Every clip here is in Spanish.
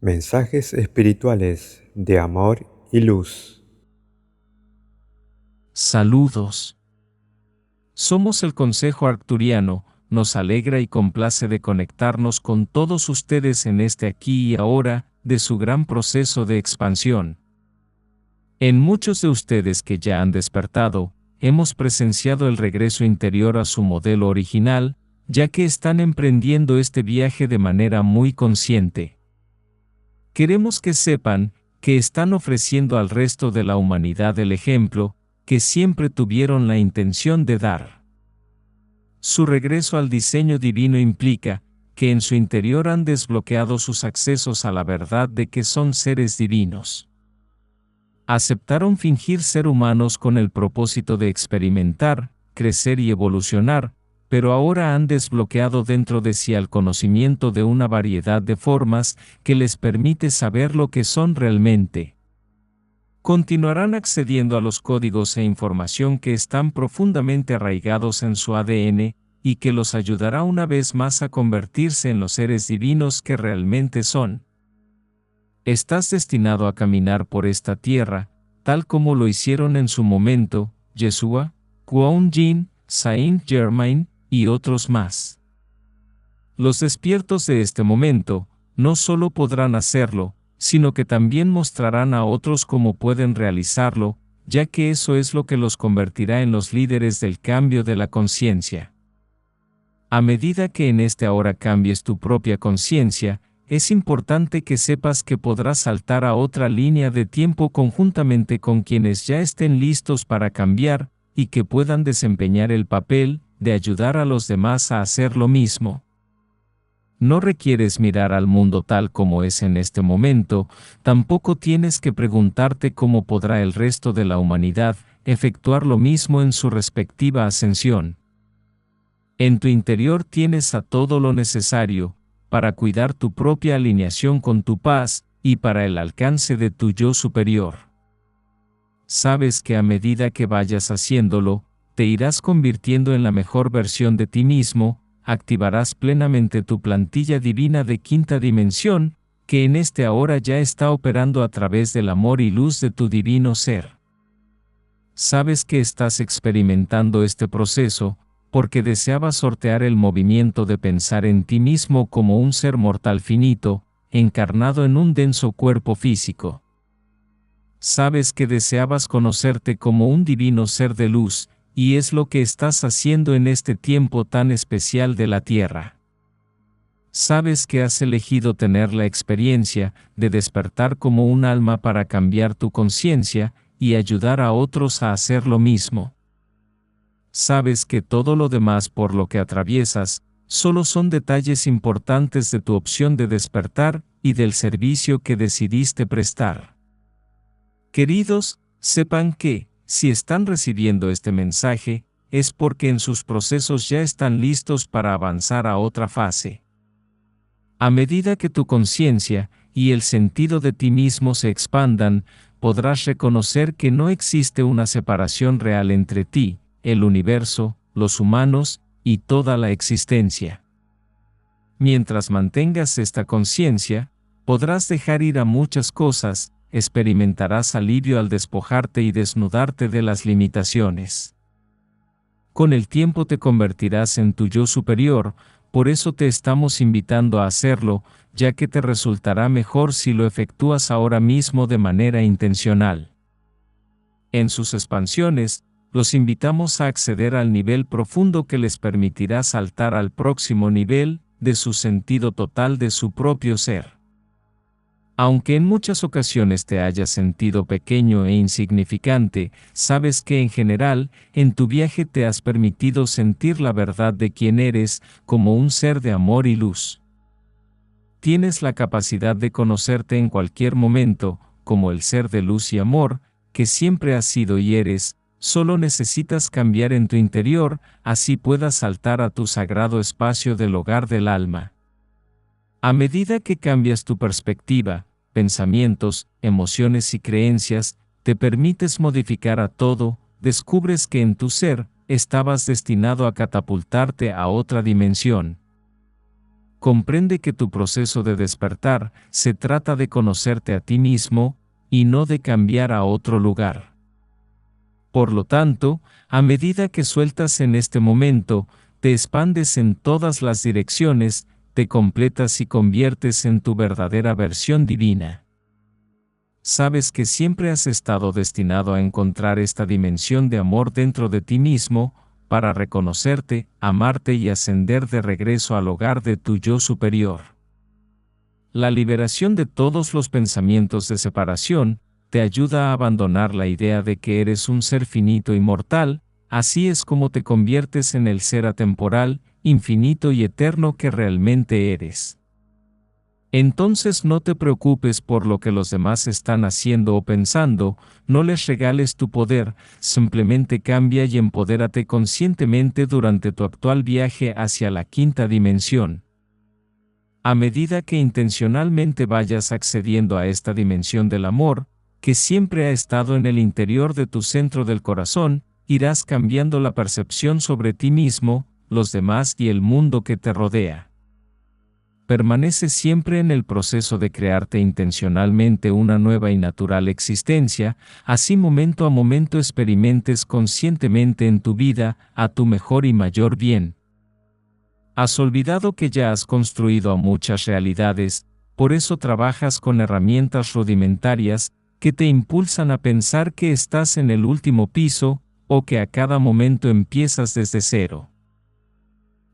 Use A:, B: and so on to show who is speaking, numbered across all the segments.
A: Mensajes espirituales de amor y luz.
B: Saludos. Somos el Consejo Arcturiano, nos alegra y complace de conectarnos con todos ustedes en este aquí y ahora, de su gran proceso de expansión. En muchos de ustedes que ya han despertado, hemos presenciado el regreso interior a su modelo original, ya que están emprendiendo este viaje de manera muy consciente. Queremos que sepan que están ofreciendo al resto de la humanidad el ejemplo que siempre tuvieron la intención de dar. Su regreso al diseño divino implica que en su interior han desbloqueado sus accesos a la verdad de que son seres divinos. Aceptaron fingir ser humanos con el propósito de experimentar, crecer y evolucionar, pero ahora han desbloqueado dentro de sí el conocimiento de una variedad de formas que les permite saber lo que son realmente. Continuarán accediendo a los códigos e información que están profundamente arraigados en su ADN, y que los ayudará una vez más a convertirse en los seres divinos que realmente son. Estás destinado a caminar por esta tierra, tal como lo hicieron en su momento, Yeshua, Kuan Yin, Saint Germain, y otros más. Los despiertos de este momento, no solo podrán hacerlo, sino que también mostrarán a otros cómo pueden realizarlo, ya que eso es lo que los convertirá en los líderes del cambio de la conciencia. A medida que en este ahora cambies tu propia conciencia, es importante que sepas que podrás saltar a otra línea de tiempo conjuntamente con quienes ya estén listos para cambiar, y que puedan desempeñar el papel de ayudar a los demás a hacer lo mismo. No requieres mirar al mundo tal como es en este momento, tampoco tienes que preguntarte cómo podrá el resto de la humanidad efectuar lo mismo en su respectiva ascensión. En tu interior tienes a todo lo necesario para cuidar tu propia alineación con tu paz y para el alcance de tu yo superior. Sabes que a medida que vayas haciéndolo, te irás convirtiendo en la mejor versión de ti mismo, activarás plenamente tu plantilla divina de quinta dimensión, que en este ahora ya está operando a través del amor y luz de tu divino ser. Sabes que estás experimentando este proceso, porque deseabas sortear el movimiento de pensar en ti mismo como un ser mortal finito, encarnado en un denso cuerpo físico. Sabes que deseabas conocerte como un divino ser de luz, y es lo que estás haciendo en este tiempo tan especial de la Tierra. Sabes que has elegido tener la experiencia de despertar como un alma para cambiar tu conciencia y ayudar a otros a hacer lo mismo. Sabes que todo lo demás por lo que atraviesas, solo son detalles importantes de tu opción de despertar y del servicio que decidiste prestar. Queridos, sepan que, si están recibiendo este mensaje, es porque en sus procesos ya están listos para avanzar a otra fase. A medida que tu conciencia y el sentido de ti mismo se expandan, podrás reconocer que no existe una separación real entre ti, el universo, los humanos, y toda la existencia. Mientras mantengas esta conciencia, podrás dejar ir a muchas cosas, experimentarás alivio al despojarte y desnudarte de las limitaciones. Con el tiempo te convertirás en tu yo superior, por eso te estamos invitando a hacerlo, ya que te resultará mejor si lo efectúas ahora mismo de manera intencional. En sus expansiones, los invitamos a acceder al nivel profundo que les permitirá saltar al próximo nivel de su sentido total de su propio ser. Aunque en muchas ocasiones te hayas sentido pequeño e insignificante, sabes que en general, en tu viaje te has permitido sentir la verdad de quién eres, como un ser de amor y luz. Tienes la capacidad de conocerte en cualquier momento, como el ser de luz y amor, que siempre has sido y eres. Solo necesitas cambiar en tu interior, así puedas saltar a tu sagrado espacio del hogar del alma. A medida que cambias tu perspectiva, pensamientos, emociones y creencias, te permites modificar a todo, descubres que en tu ser, estabas destinado a catapultarte a otra dimensión. comprende que tu proceso de despertar se trata de conocerte a ti mismo, y no de cambiar a otro lugar. Por lo tanto, a medida que sueltas en este momento, te expandes en todas las direcciones, te completas y conviertes en tu verdadera versión divina. Sabes que siempre has estado destinado a encontrar esta dimensión de amor dentro de ti mismo, para reconocerte, amarte y ascender de regreso al hogar de tu yo superior. La liberación de todos los pensamientos de separación te ayuda a abandonar la idea de que eres un ser finito y mortal. Así es como te conviertes en el ser atemporal, infinito y eterno que realmente eres. Entonces no te preocupes por lo que los demás están haciendo o pensando, no les regales tu poder, simplemente cambia y empodérate conscientemente durante tu actual viaje hacia la quinta dimensión. A medida que intencionalmente vayas accediendo a esta dimensión del amor, que siempre ha estado en el interior de tu centro del corazón, irás cambiando la percepción sobre ti mismo, los demás y el mundo que te rodea. Permanece siempre en el proceso de crearte intencionalmente una nueva y natural existencia, así momento a momento experimentes conscientemente en tu vida, a tu mejor y mayor bien. Has olvidado que ya has construido muchas realidades, por eso trabajas con herramientas rudimentarias, que te impulsan a pensar que estás en el último piso, o que a cada momento empiezas desde cero.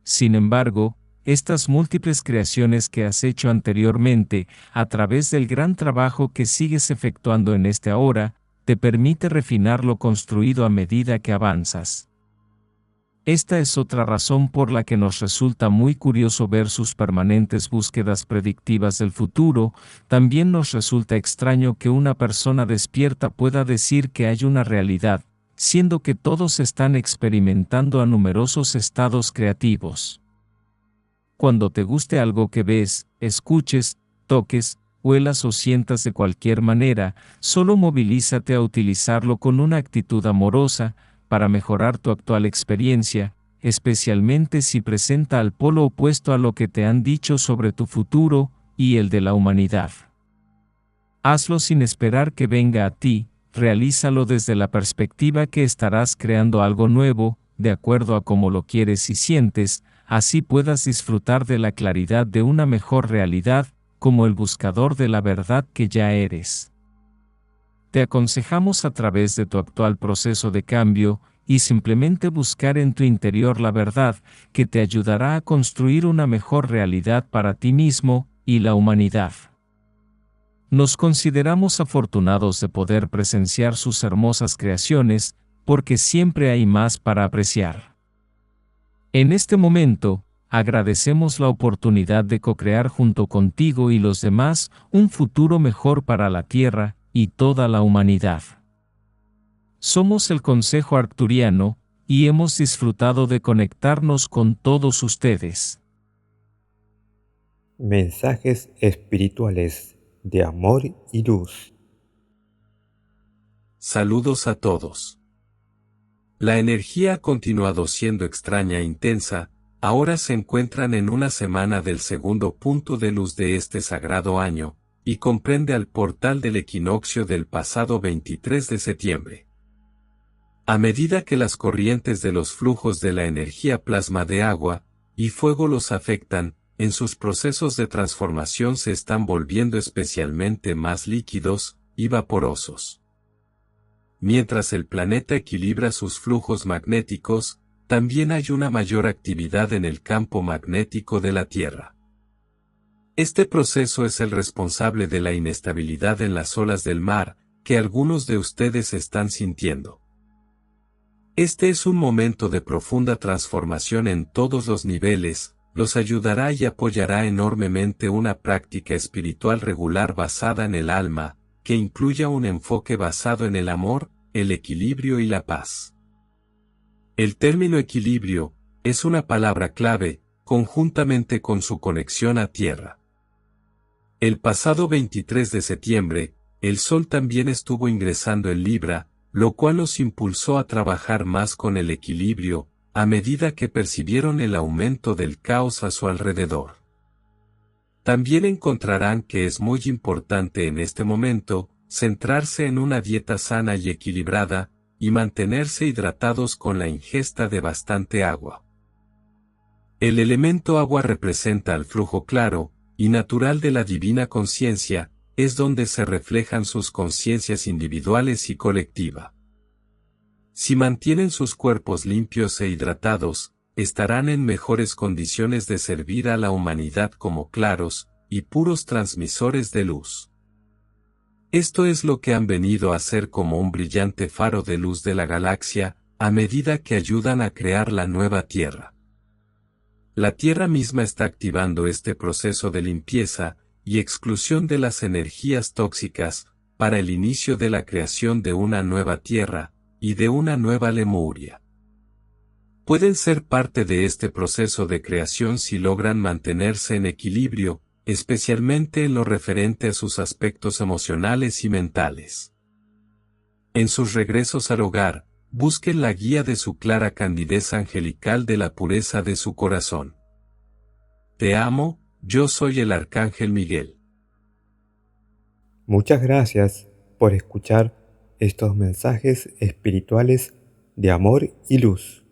B: Sin embargo, estas múltiples creaciones que has hecho anteriormente, a través del gran trabajo que sigues efectuando en este ahora, te permite refinar lo construido a medida que avanzas. Esta es otra razón por la que nos resulta muy curioso ver sus permanentes búsquedas predictivas del futuro. También nos resulta extraño que una persona despierta pueda decir que hay una realidad, siendo que todos están experimentando a numerosos estados creativos. Cuando te guste algo que ves, escuches, toques, huelas o sientas de cualquier manera, solo movilízate a utilizarlo con una actitud amorosa, para mejorar tu actual experiencia, especialmente si presenta al polo opuesto a lo que te han dicho sobre tu futuro, y el de la humanidad. Hazlo sin esperar que venga a ti, realízalo desde la perspectiva que estarás creando algo nuevo, de acuerdo a cómo lo quieres y sientes, así puedas disfrutar de la claridad de una mejor realidad, como el buscador de la verdad que ya eres. Te aconsejamos a través de tu actual proceso de cambio, y simplemente buscar en tu interior la verdad, que te ayudará a construir una mejor realidad para ti mismo, y la humanidad. Nos consideramos afortunados de poder presenciar sus hermosas creaciones, porque siempre hay más para apreciar. En este momento, agradecemos la oportunidad de co-crear junto contigo y los demás un futuro mejor para la Tierra y toda la humanidad. Somos el Consejo Arcturiano, y hemos disfrutado de conectarnos con todos ustedes.
A: Mensajes espirituales de amor y luz.
C: Saludos a todos. La energía ha continuado siendo extraña e intensa. Ahora se encuentran en una semana del segundo punto de luz de este sagrado año, y comprende al portal del equinoccio del pasado 23 de septiembre. A medida que las corrientes de los flujos de la energía plasma de agua y fuego los afectan, en sus procesos de transformación se están volviendo especialmente más líquidos y vaporosos. Mientras el planeta equilibra sus flujos magnéticos, también hay una mayor actividad en el campo magnético de la Tierra. Este proceso es el responsable de la inestabilidad en las olas del mar, que algunos de ustedes están sintiendo. Este es un momento de profunda transformación en todos los niveles, los ayudará y apoyará enormemente una práctica espiritual regular basada en el alma, que incluya un enfoque basado en el amor, el equilibrio y la paz. El término equilibrio es una palabra clave, conjuntamente con su conexión a Tierra. El pasado 23 de septiembre, el Sol también estuvo ingresando en Libra, lo cual los impulsó a trabajar más con el equilibrio, a medida que percibieron el aumento del caos a su alrededor. También encontrarán que es muy importante en este momento, centrarse en una dieta sana y equilibrada, y mantenerse hidratados con la ingesta de bastante agua. El elemento agua representa el flujo claro y natural de la divina conciencia, es donde se reflejan sus conciencias individuales y colectiva. Si mantienen sus cuerpos limpios e hidratados, estarán en mejores condiciones de servir a la humanidad como claros y puros transmisores de luz. Esto es lo que han venido a ser como un brillante faro de luz de la galaxia, a medida que ayudan a crear la nueva Tierra. La Tierra misma está activando este proceso de limpieza y exclusión de las energías tóxicas, para el inicio de la creación de una nueva Tierra, y de una nueva Lemuria. Pueden ser parte de este proceso de creación si logran mantenerse en equilibrio, especialmente en lo referente a sus aspectos emocionales y mentales. En sus regresos al hogar, busquen la guía de su clara candidez angelical de la pureza de su corazón. Te amo, yo soy el Arcángel Miguel.
A: Muchas gracias por escuchar estos mensajes espirituales de amor y luz.